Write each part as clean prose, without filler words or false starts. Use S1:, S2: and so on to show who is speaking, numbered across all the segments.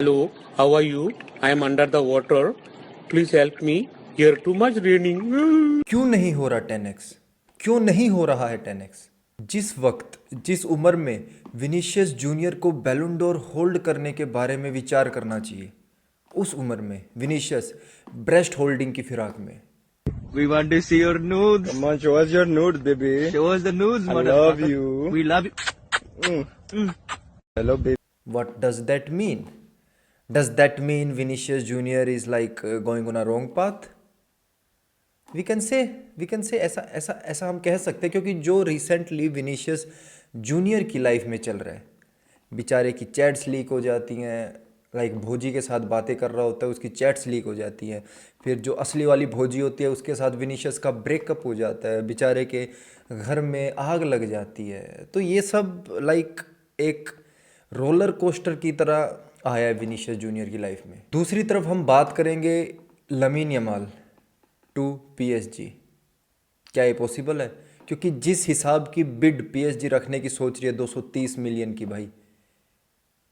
S1: Hello, how are you? I am under the water. Please help me. Here too much raining.
S2: क्यों नहीं हो रहा 10x? क्यों नहीं हो रहा है 10x? जिस वक्त जिस उम्र में विनीशियस जूनियर को बैलन डोर होल्ड करने के बारे में विचार करना चाहिए, उस उम्र में विनीशियस ब्रेस्ट होल्डिंग की फिराक में।
S3: We want to see your nudes.
S4: Come on, show us your nudes, baby.
S3: Show us the nudes,
S4: I
S3: motherfucker.
S4: love you.
S3: We love you.
S4: Hello, baby.
S2: What does that mean? Does that mean Vinicius Junior is like going on a wrong path? We can say ऐसा हम कह सकते हैं, क्योंकि जो recently Vinicius junior की life में चल रहा है, बेचारे की चैट्स लीक हो जाती हैं। लाइक भोजी के साथ बातें कर रहा होता है, उसकी चैट्स लीक हो जाती हैं। फिर जो असली वाली भोजी होती है उसके साथ विनीशियस का ब्रेकअप हो जाता है, बेचारे के घर में आग लग जाती है। तो ये सब लाइक एक रोलर कोस्टर की तरह आया है विनीशियस जूनियर की लाइफ में। दूसरी तरफ हम बात करेंगे लमीन यमाल टू पीएसजी। क्या ये पॉसिबल है? क्योंकि जिस हिसाब की बिड पीएसजी रखने की सोच रही है 230 मिलियन की, भाई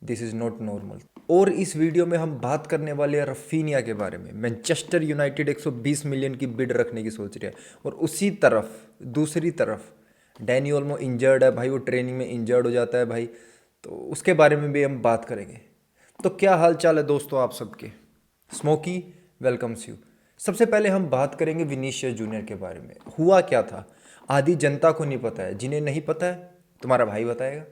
S2: दिस इज़ नॉट नॉर्मल। और इस वीडियो में हम बात करने वाले हैं रफीनिया के बारे में। मैनचेस्टर यूनाइटेड 120 मिलियन की बिड रखने की सोच रही है, और उसी तरफ दूसरी तरफ डैनी ओल्मो इंजर्ड है भाई, वो ट्रेनिंग में इंजर्ड हो जाता है भाई। तो उसके बारे में भी हम बात करेंगे। तो क्या हाल चाल है दोस्तों आप सबके? Smoky welcomes you. सबसे पहले हम बात करेंगे विनीशियस जूनियर के बारे में। हुआ क्या था आधी जनता को नहीं पता है। जिन्हें नहीं पता है तुम्हारा भाई बताएगा,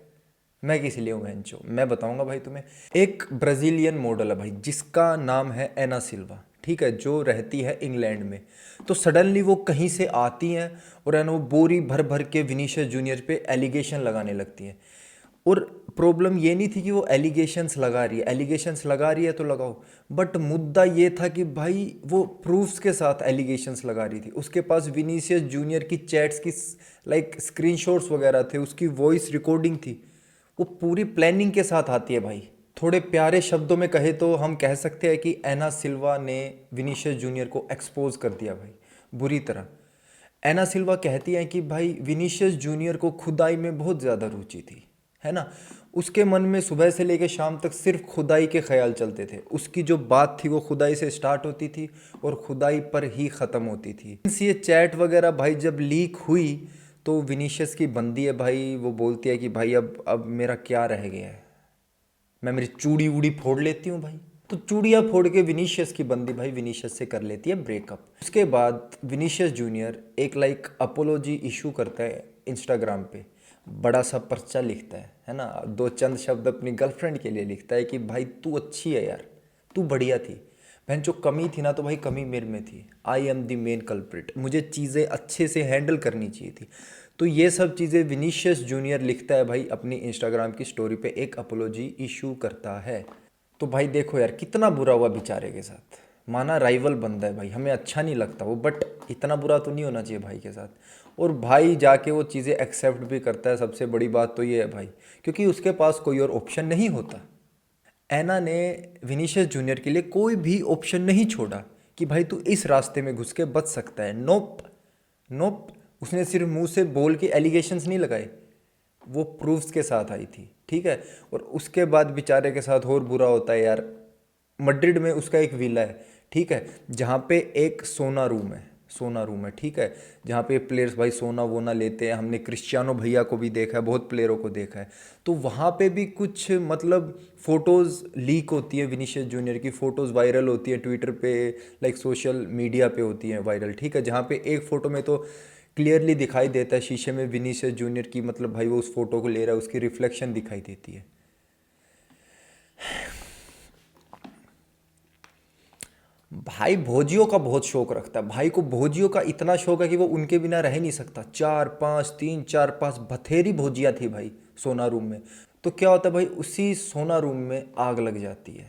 S2: मैं किस लिए हूँ बहनचो, मैं बताऊंगा भाई तुम्हें। एक ब्राज़ीलियन मॉडल है भाई जिसका नाम है एना सिल्वा, ठीक है, जो रहती है इंग्लैंड में। तो सडनली वो कहीं से आती हैं और है ना वो बोरी भर भर के विनीशियस जूनियर पे एलिगेशन लगाने लगती हैं। और प्रॉब्लम ये नहीं थी कि वो एलिगेशंस लगा रही है, एलिगेशंस लगा रही है तो लगाओ, बट मुद्दा ये था कि भाई वो प्रूफ्स के साथ एलिगेशंस लगा रही थी। उसके पास विनीशियस जूनियर की चैट्स की लाइक स्क्रीनशॉट्स वगैरह थे, उसकी वॉइस रिकॉर्डिंग थी, वो पूरी प्लानिंग के साथ आती है भाई। थोड़े प्यारे शब्दों में कहे तो हम कह सकते हैं कि एना सिल्वा ने विनीशियस जूनियर को एक्सपोज कर दिया भाई, बुरी तरह। एना सिल्वा कहती हैं कि भाई विनीशियस जूनियर को खुदाई में बहुत ज़्यादा रुचि थी, है ना। उसके मन में सुबह से लेकर शाम तक सिर्फ खुदाई के ख्याल चलते थे। उसकी जो बात थी वो खुदाई से स्टार्ट होती थी और खुदाई पर ही ख़त्म होती थी। ये चैट वगैरह भाई जब लीक हुई तो विनीशियस की बंदी है भाई, वो बोलती है कि भाई अब मेरा क्या रह गया है, मैं मेरी चूड़ी वूड़ी फोड़ लेती हूँ भाई। तो चूड़ियाँ फोड़ के विनीशियस की बंदी भाई विनीशियस से कर लेती है ब्रेकअप। उसके बाद विनीशियस जूनियर एक लाइक अपोलॉजी इशू करता है इंस्टाग्राम पे, बड़ा सा पर्चा लिखता है ना, दो चंद शब्द अपनी गर्लफ्रेंड के लिए लिखता है कि भाई तू अच्छी है यार, तू बढ़िया थी, बहन जो कमी थी ना तो भाई कमी मेरे में थी, I am the main culprit, मुझे चीज़ें अच्छे से हैंडल करनी चाहिए थी। तो ये सब चीज़ें विनीशियस जूनियर लिखता है भाई अपनी इंस्टाग्राम की स्टोरी पे, एक अपोलॉजी इशू करता है। तो भाई देखो यार कितना बुरा हुआ बेचारे के साथ। माना राइवल बंदा है भाई, हमें अच्छा नहीं लगता वो, बट इतना बुरा तो नहीं होना चाहिए भाई के साथ। और भाई जाके वो चीज़ें एक्सेप्ट भी करता है। सबसे बड़ी बात तो ये है भाई, क्योंकि उसके पास कोई और ऑप्शन नहीं होता। एना ने विनीशियस जूनियर के लिए कोई भी ऑप्शन नहीं छोड़ा कि भाई तू इस रास्ते में घुस के बच सकता है। नोप नोप, उसने सिर्फ मुंह से बोल के एलिगेशंस नहीं लगाए, वो प्रूफ्स के साथ आई थी, ठीक है। और उसके बाद बेचारे के साथ और बुरा होता है यार। मैड्रिड में उसका एक विला है, ठीक है, जहाँ पे एक सोना रूम है, ठीक है, जहाँ पे प्लेयर्स भाई सोना वोना लेते हैं। हमने क्रिस्टियानो भैया को भी देखा है, बहुत प्लेयरों को देखा है। तो वहाँ पे भी कुछ मतलब फ़ोटोज़ लीक होती है, विनीशियस जूनियर की फ़ोटोज़ वायरल होती है ट्विटर पे, लाइक सोशल मीडिया पे होती हैं वायरल, ठीक है। जहाँ पे एक फ़ोटो में तो क्लियरली दिखाई देता है शीशे में विनीशियस जूनियर की, मतलब भाई वो उस फोटो को ले रहा है, उसकी रिफ्लेक्शन दिखाई देती है। भाई भोजियों का बहुत शौक रखता है, भाई को भोजियों का इतना शौक है कि वो उनके बिना रह नहीं सकता। 4 5 3 4 5 बथेरी भोजियाँ थी भाई सोना रूम में। तो क्या होता है भाई, उसी सोना रूम में आग लग जाती है,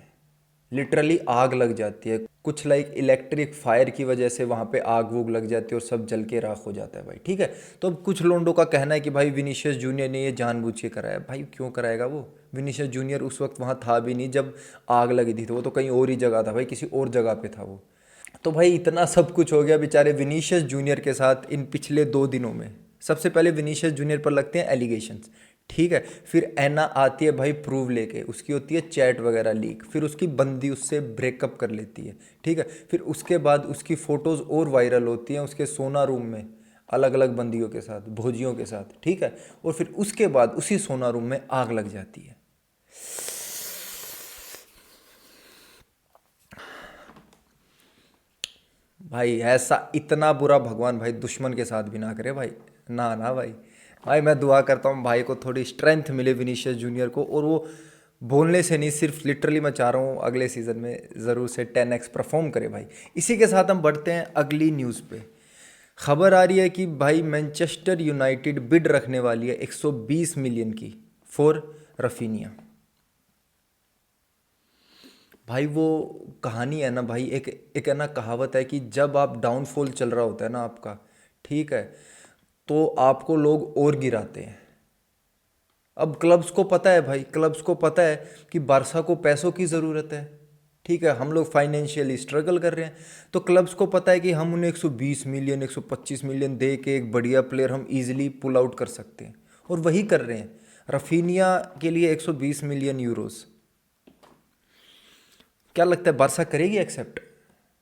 S2: लिटरली आग लग जाती है। कुछ लाइक इलेक्ट्रिक फायर की वजह से वहाँ पे आग वूग लग जाती है और सब जल के राख हो जाता है भाई, ठीक है। तो अब कुछ लोगों का कहना है कि भाई विनीशियस जूनियर ने ये जानबूझ के कराया। भाई क्यों कराएगा वो? विनीशियस जूनियर उस वक्त वहाँ था भी नहीं जब आग लगी थी, तो वो तो कहीं और ही जगह था भाई, किसी और जगह पे था वो। तो भाई इतना सब कुछ हो गया बेचारे विनीशियस जूनियर के साथ इन पिछले 2 दिनों में। सबसे पहले विनीशियस जूनियर पर लगते हैं एलिगेशंस, ठीक है, फिर ऐना आती है भाई प्रूव लेके, उसकी होती है चैट वगैरह लीक, फिर उसकी बंदी उससे ब्रेकअप कर लेती है, ठीक है, फिर उसके बाद उसकी फ़ोटोज़ और वायरल होती हैं उसके सोना रूम में अलग अलग बंदियों के साथ, भोजियों के साथ, ठीक है, और फिर उसके बाद उसी सोना रूम में आग लग जाती है। भाई ऐसा इतना बुरा भगवान भाई दुश्मन के साथ भी ना करे भाई, ना ना भाई। भाई मैं दुआ करता हूँ भाई को थोड़ी स्ट्रेंथ मिले विनीशियस जूनियर को, और वो बोलने से नहीं, सिर्फ लिटरली मैं चाह रहा हूँ अगले सीज़न में ज़रूर से 10x परफॉर्म करे भाई। इसी के साथ हम बढ़ते हैं अगली न्यूज़ पे। खबर आ रही है कि भाई मैनचेस्टर यूनाइटेड बिड रखने वाली है 120 मिलियन की फॉर रफीनिया। भाई वो कहानी है ना भाई, एक एक है ना, कहावत है कि जब आप डाउनफॉल चल रहा होता है ना आपका, ठीक है, तो आपको लोग और गिराते हैं। अब क्लब्स को पता है भाई, क्लब्स को पता है कि बारसा को पैसों की ज़रूरत है, ठीक है, हम लोग फाइनेंशियली स्ट्रगल कर रहे हैं, तो क्लब्स को पता है कि हम उन्हें 120 मिलियन 125 मिलियन दे के एक बढ़िया प्लेयर हम इजीली पुल आउट कर सकते हैं, और वही कर रहे हैं। रफीनिया के लिए 120 मिलियन यूरोस, क्या लगता है बारसा करेगी एक्सेप्ट?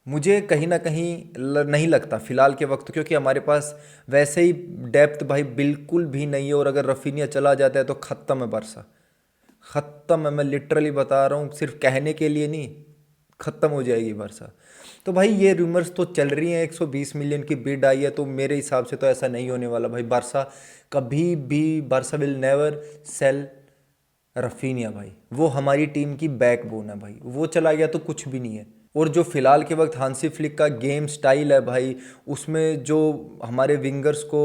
S2: मुझे कहीं ना कहीं नहीं लगता फ़िलहाल के वक्त, क्योंकि हमारे पास वैसे ही डेप्थ भाई बिल्कुल भी नहीं है, और अगर रफीनिया चला जाता है तो ख़त्म है बारसा, ख़त्म है, मैं लिटरली बता रहा हूँ, सिर्फ कहने के लिए नहीं, ख़त्म हो जाएगी बारसा। तो भाई ये रूमर्स तो चल रही हैं, 120 मिलियन की बिड आई है, तो मेरे हिसाब से तो ऐसा नहीं होने वाला भाई। बारसा कभी भी, Barca will never cell Raphinha भाई, वो हमारी टीम की बैकबोन है भाई, वो चला गया तो कुछ भी नहीं है। और जो फिलहाल के वक्त हांसी फ्लिक का गेम स्टाइल है भाई, उसमें जो हमारे विंगर्स को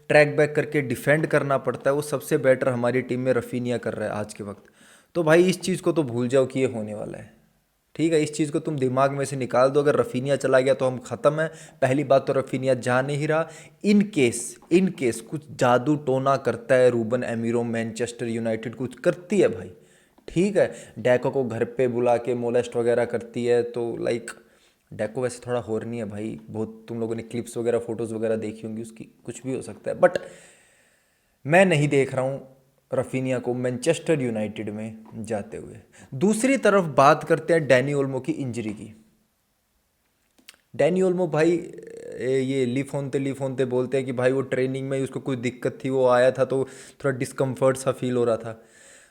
S2: ट्रैक बैक करके डिफेंड करना पड़ता है, वो सबसे बेटर हमारी टीम में रफीनिया कर रहा है आज के वक्त। तो भाई इस चीज़ को तो भूल जाओ कि ये होने वाला है, ठीक है, इस चीज़ को तुम दिमाग में से निकाल दो। अगर रफीनिया चला गया तो हम ख़त्म है। पहली बात तो रफीनिया जा नहीं रहा। इन केस कुछ जादू टोना करता है रूबन एमिरो, मैनचेस्टर यूनाइटेड कुछ करती है भाई, ठीक है, डैको को घर पे बुला के मोलेस्ट वगैरह करती है, तो लाइक डैको वैसे थोड़ा हॉर्नी है भाई, बहुत तुम लोगों ने क्लिप्स वगैरह फोटोज़ वगैरह देखी होंगी उसकी, कुछ भी हो सकता है, बट मैं नहीं देख रहा हूँ रफीनिया को मैनचेस्टर यूनाइटेड में जाते हुए। दूसरी तरफ बात करते हैं डैनी ओल्मो की इंजरी की। डैनी ओल्मो भाई ये ली फोनते बोलते हैं कि भाई वो ट्रेनिंग में ही उसको कुछ दिक्कत थी, वो आया था तो थोड़ा डिस्कम्फर्ट सा फील हो रहा था।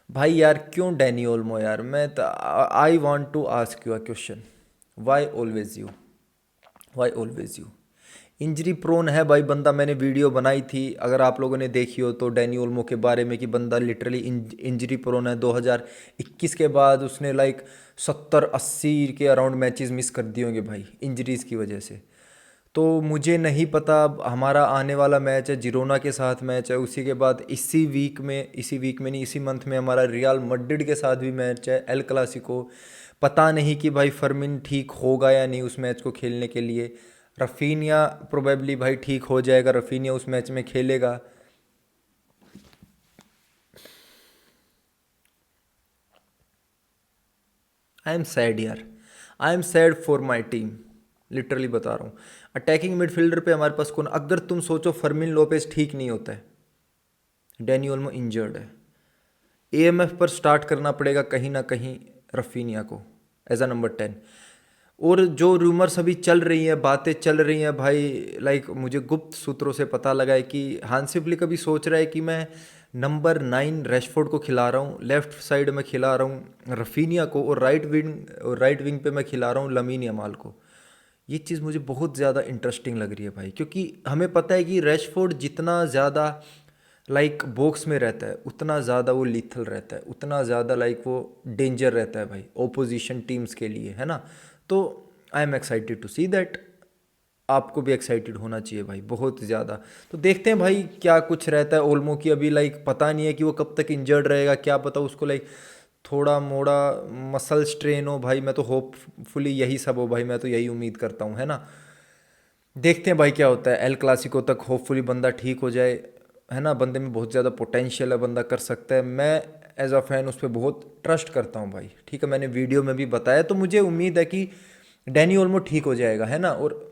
S2: भाई यार क्यों डैनी ओल्मो यार, मैं I want to ask you a question, why always you, why always you? Injury prone है भाई बंदा, मैंने वीडियो बनाई थी अगर आप लोगों ने देखी हो तो, डैनी ओल्मो के बारे में, कि बंदा लिटरली इंजरी प्रोन है। 2021 के बाद उसने लाइक 70-80 के अराउंड मैचेस मिस कर दिए होंगे भाई इंजरीज़ की वजह से। तो मुझे नहीं पता, हमारा आने वाला मैच है जिरोना के साथ मैच है, उसी के बाद इसी वीक में नहीं, इसी मंथ में हमारा रियल मैड्रिड के साथ भी मैच है, एल क्लासिको। पता नहीं कि भाई फर्मिन ठीक होगा या नहीं उस मैच को खेलने के लिए। रफीनिया प्रोबेबली भाई ठीक हो जाएगा, रफीनिया उस मैच में खेलेगा। आई एम सैड यार, I am sad for my team, literally बता रहा हूँ। अटैकिंग मिडफील्डर पे हमारे पास कौन, अगर तुम सोचो फर्मिन लोपेज ठीक नहीं होता है, डैनी ओल्मो इंजर्ड है, एएमएफ पर स्टार्ट करना पड़ेगा कहीं ना कहीं रफीनिया को एज अ नंबर 10। और जो रूमर्स अभी चल रही हैं, बातें चल रही हैं भाई, लाइक मुझे गुप्त सूत्रों से पता लगा है कि हांसी फ्लिक अभी सोच रहा है कि मैं नंबर 9 रैशफोर्ड को खिला रहा हूँ, लेफ्ट साइड में खिला रहा हूँ रफीनिया को, और राइट विंग पे मैं खिला रहा हूँ लमीन यमाल को। ये चीज़ मुझे बहुत ज़्यादा इंटरेस्टिंग लग रही है भाई, क्योंकि हमें पता है कि रैशफोर्ड जितना ज़्यादा लाइक बॉक्स में रहता है उतना ज़्यादा वो लीथल रहता है, उतना ज़्यादा लाइक वो डेंजर रहता है भाई ओपोजिशन टीम्स के लिए, है ना। तो I am excited to see that, आपको भी एक्साइटेड होना चाहिए भाई बहुत ज़्यादा। तो देखते हैं भाई क्या कुछ रहता है ओल्मो की, अभी लाइक पता नहीं है कि वो कब तक इंजर्ड रहेगा, क्या पता उसको लाइक थोड़ा मोड़ा मसल स्ट्रेन हो भाई, मैं तो होपफुली यही सब हो भाई, मैं तो यही उम्मीद करता हूँ, है ना। देखते हैं भाई क्या होता है, एल क्लासिको तक होपफुली बंदा ठीक हो जाए, है ना। बंदे में बहुत ज़्यादा पोटेंशियल है, बंदा कर सकता है, मैं एज अ फैन उस पर बहुत ट्रस्ट करता हूँ भाई, ठीक है, मैंने वीडियो में भी बताया। तो मुझे उम्मीद है कि डैनी ओल्मो ठीक हो जाएगा, है ना, और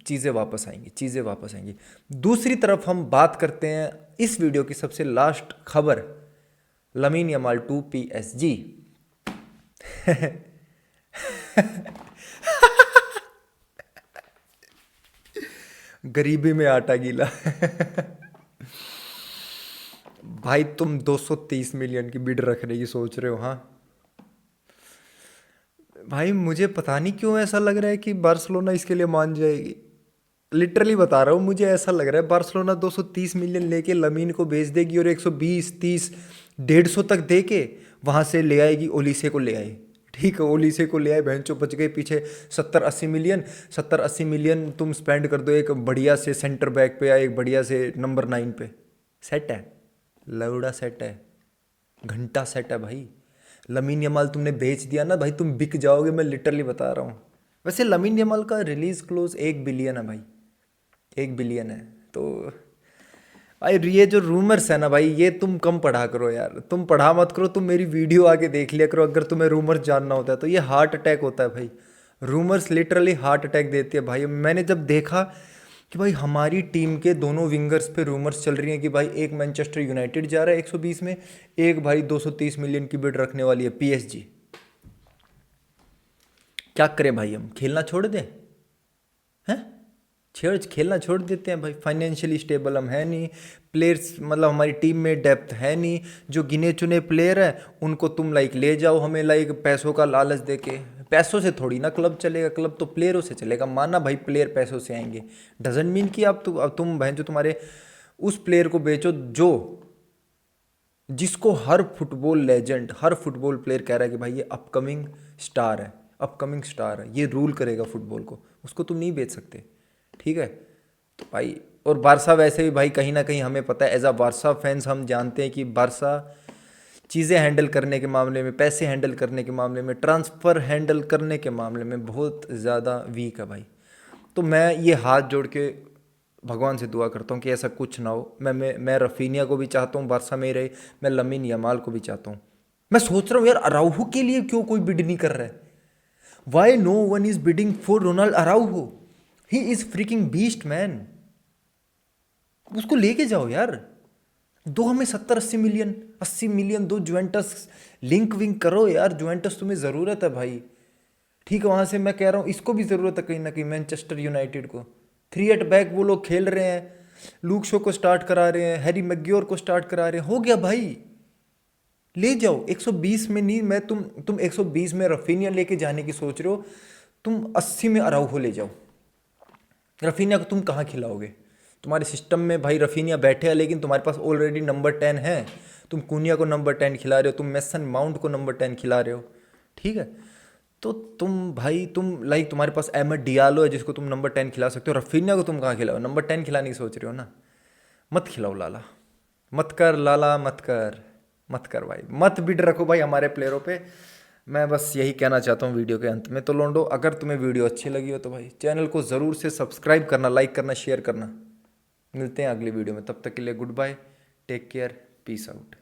S2: चीज़ें वापस आएंगी। दूसरी तरफ हम बात करते हैं इस वीडियो की सबसे लास्ट खबर, लमीन यमाल टू PSG। गरीबी में आटा गीला। भाई तुम 230 मिलियन की बिड रखने की सोच रहे हो? हाँ भाई, मुझे पता नहीं क्यों ऐसा लग रहा है कि बार्सिलोना इसके लिए मान जाएगी। लिटरली बता रहा हूँ, मुझे ऐसा लग रहा है बार्सिलोना 230 मिलियन लेके लमीन को बेच देगी और 120, 30, 150 तक दे के वहाँ से ले आएगी, ओलिसे को ले आई। ठीक है, ओलिसे को ले आए, बहनचो बच गए पीछे 70-80 मिलियन। 70-80 मिलियन तुम स्पेंड कर दो एक बढ़िया से सेंटर बैक पे या एक बढ़िया से नंबर 9 पे। सेट है, लौड़ा सेट है, घंटा सेट है भाई। लमीन यमाल तुमने बेच दिया ना भाई, तुम बिक जाओगे, मैं लिटरली बता रहा हूँ। वैसे लमीन यमाल का रिलीज क्लोज 1 बिलियन है भाई, 1 बिलियन है। तो भाई ये जो रूमर्स है ना भाई, ये तुम कम पढ़ा करो यार, तुम पढ़ा मत करो, तुम मेरी वीडियो आके देख लिया करो। अगर तुम्हें रूमर्स जानना होता है तो ये हार्ट अटैक होता है भाई, रूमर्स लिटरली हार्ट अटैक देती है भाई। मैंने जब देखा कि भाई हमारी टीम के दोनों विंगर्स पे रूमर्स चल रही हैं कि भाई एक मैनचेस्टर यूनाइटेड जा रहा है 120 में, एक भाई 230 मिलियन की बिड रखने वाली है PSG। क्या करें भाई, हम खेलना छोड़ दें? हैं, खेलना छोड़ देते हैं भाई। फाइनेंशियली स्टेबल हम है नहीं, प्लेयर्स मतलब हमारी टीम में डेप्थ है नहीं। जो गिने चुने प्लेयर हैं उनको तुम लाइक ले जाओ, हमें लाइक पैसों का लालच देके। पैसों से थोड़ी ना क्लब चलेगा, क्लब तो प्लेयरों से चलेगा। माना भाई प्लेयर पैसों से आएंगे, डजेंट मीन कि अब तुम बहन जो तुम्हारे उस प्लेयर को बेचो जो जिसको हर फुटबॉल लेजेंड, हर फुटबॉल प्लेयर कह रहा है कि भाई ये अपकमिंग स्टार है, अपकमिंग स्टार है, ये रूल करेगा फुटबॉल को, उसको तुम नहीं बेच सकते। ठीक है, तो भाई और बारसा वैसे भी भाई कहीं ना कहीं हमें पता है, एज अ बारसा फैंस हम जानते हैं कि बारसा चीज़ें हैंडल करने के मामले में, पैसे हैंडल करने के मामले में, ट्रांसफ़र हैंडल करने के मामले में बहुत ज़्यादा वीक है भाई। तो मैं ये हाथ जोड़ के भगवान से दुआ करता हूँ कि ऐसा कुछ ना हो। मैं रफीनिया को भी चाहता हूँ बारसा में ही रहे, मैं लमीन यमाल को भी चाहता हूँ। मैं सोच रहा हूँ यार, अराउहो के लिए क्यों कोई बिड नहीं कर रहा है? Why no one is bidding for Ronald Araujo? He is freaking beast man. उसको लेके जाओ यार, दो हमें 70-80 मिलियन, 80 मिलियन दो, जुवेंटस लिंक विंक करो यार, जुवेंटस तुम्हें ज़रूरत है भाई। ठीक है, वहाँ से मैं कह रहा हूँ इसको भी ज़रूरत है कहीं ना कहीं, मैनचेस्टर यूनाइटेड को। 3 एट बैक वो लोग खेल रहे हैं, लूक शो को स्टार्ट करा रहे हैं, हैरी मैग्योर को स्टार्ट करा रहे हैं, हो गया भाई। ले जाओ 120 में नहीं, मैं तुम 120 में रफीनिया लेके जाने की सोच रहे हो, तुम 80 में अराउहो ले जाओ। रफीनिया को तुम कहाँ खिलाओगे? तुम्हारे सिस्टम में भाई रफीनिया बैठे हैं, लेकिन तुम्हारे पास ऑलरेडी नंबर 10 है। तुम कुनिया को नंबर 10 खिला रहे हो, तुम मेसन माउंट को नंबर 10 खिला रहे हो। ठीक है, तो तुम लाइक तुम्हारे पास अहमद डियालो है जिसको तुम नंबर 10 खिला सकते हो, रफीनिया को तुम कहाँ खिलाओ? नंबर 10 खिलाने की सोच रहे हो ना? मत खिलाओ लाला, मत कर लाला, मत कर भाई, मत बिड रखो भाई हमारे प्लेयरों पे। मैं बस यही कहना चाहता हूँ वीडियो के अंत में। तो लोंडो, अगर तुम्हें वीडियो अच्छी लगी हो तो भाई चैनल को ज़रूर से सब्सक्राइब करना, लाइक करना, शेयर करना। मिलते हैं अगली वीडियो में, तब तक के लिए good bye, take care, peace out.